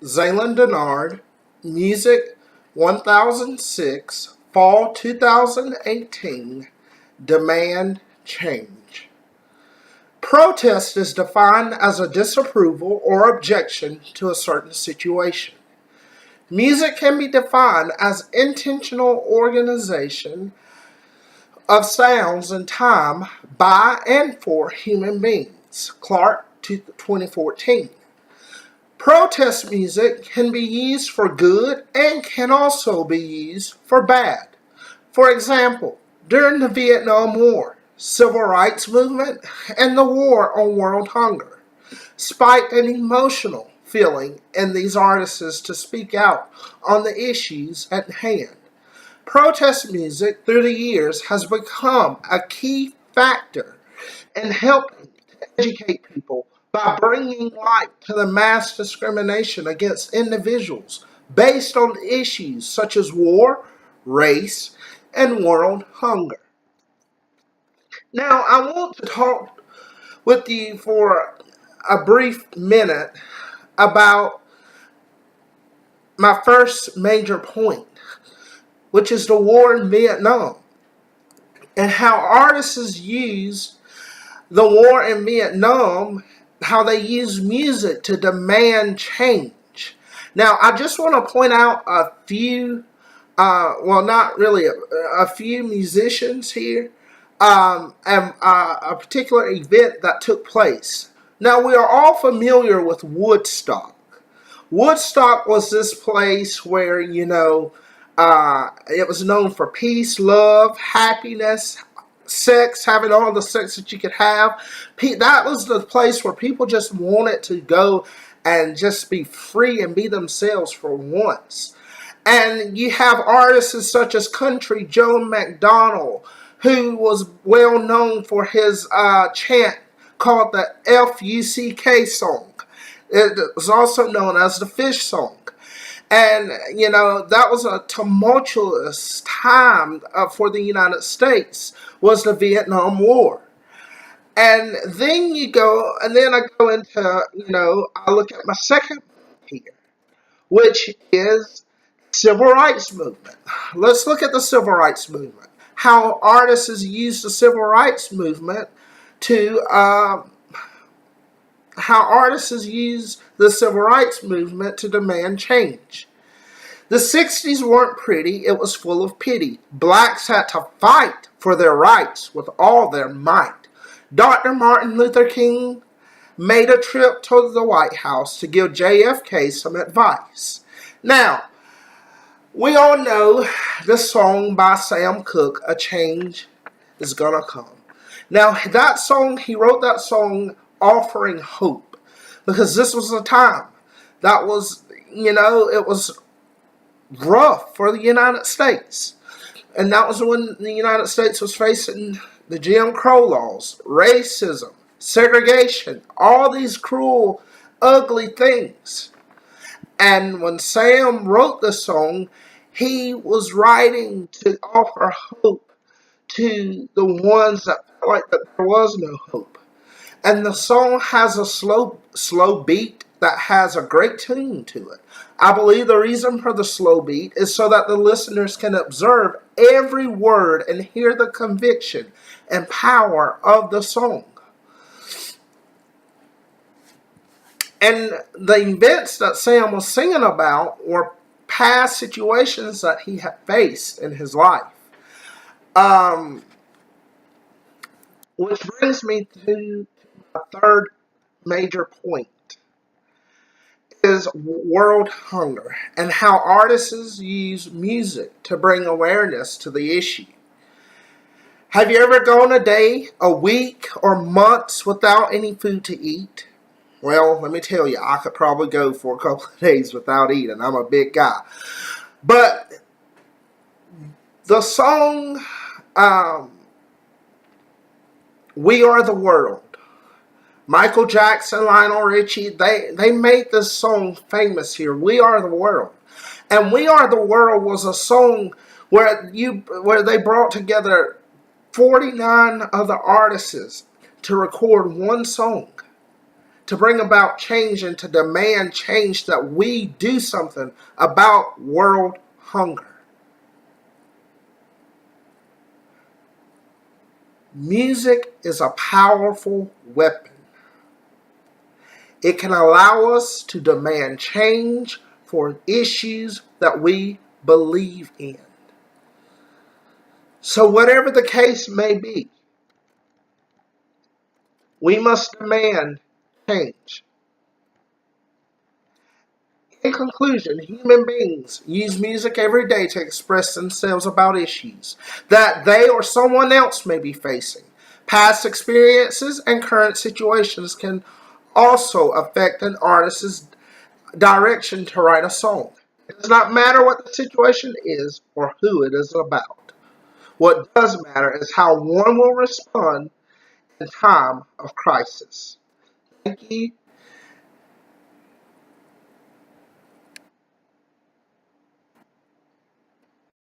Zaylan Denard, Music 1006, Fall 2018, Demand Change. Protest is defined as a disapproval or objection to a certain situation. Music can be defined as intentional organization of sounds and time by and for human beings. Clark, 2014. Protest music can be used for good and can also be used for bad. For example, during the Vietnam War, Civil Rights Movement, and the War on World Hunger spiked an emotional feeling in these artists to speak out on the issues at hand. Protest music through the years has become a key factor in helping to educate people by bringing light to the mass discrimination against individuals based on issues such as war, race, and world hunger. Now, I want to talk with you for a brief minute about my first major point, which is the war in Vietnam, and how artists use the war in Vietnam, how they use music to demand change. Now, I just want to point out a few, not really, a few musicians here, and a particular event that took place. Now, we are all familiar with Woodstock. Woodstock was this place where, it was known for peace, love, happiness, sex, having all the sex that you could have. That was the place where people just wanted to go and just be free and be themselves for once. And you have artists such as Country Joe McDonald, who was well known for his chant called the F-U-C-K song. It was also known as the Fish song. And, that was a tumultuous time for the United States, was the Vietnam War. And then I go into, I look at my second here, which is civil rights movement. Let's look at the civil rights movement. How artists use the civil rights movement to demand change. The 60s weren't pretty, it was full of pity. Blacks had to fight for their rights with all their might. Dr. Martin Luther King made a trip to the White House to give JFK some advice. Now, we all know the song by Sam Cooke, A Change Is Gonna Come. Now, he wrote that song offering hope, because this was a time that was, it was rough for the United States. And that was when the United States was facing the Jim Crow laws, racism, segregation, all these cruel, ugly things. And when Sam wrote the song, he was writing to offer hope to the ones that felt like that there was no hope. And the song has a slow beat that has a great tune to it. I believe the reason for the slow beat is so that the listeners can observe every word and hear the conviction and power of the song. And the events that Sam was singing about were past situations that he had faced in his life. Which brings me to a third major point, is world hunger and how artists use music to bring awareness to the issue. Have you ever gone a day, a week, or months without any food to eat? Well, let me tell you, I could probably go for a couple of days without eating. I'm a big guy. But the song, We Are the World, Michael Jackson, Lionel Richie, they made this song famous here. We Are the World. And We Are the World was a song where they brought together 49 other artists to record one song. to bring about change and to demand change, that we do something about world hunger. Music is a powerful weapon. It can allow us to demand change for issues that we believe in. So whatever the case may be, we must demand change. In conclusion, human beings use music every day to express themselves about issues that they or someone else may be facing. Past experiences and current situations can also affect an artist's direction to write a song. It does not matter what the situation is or who it is about. What does matter is how one will respond in time of crisis. Thank you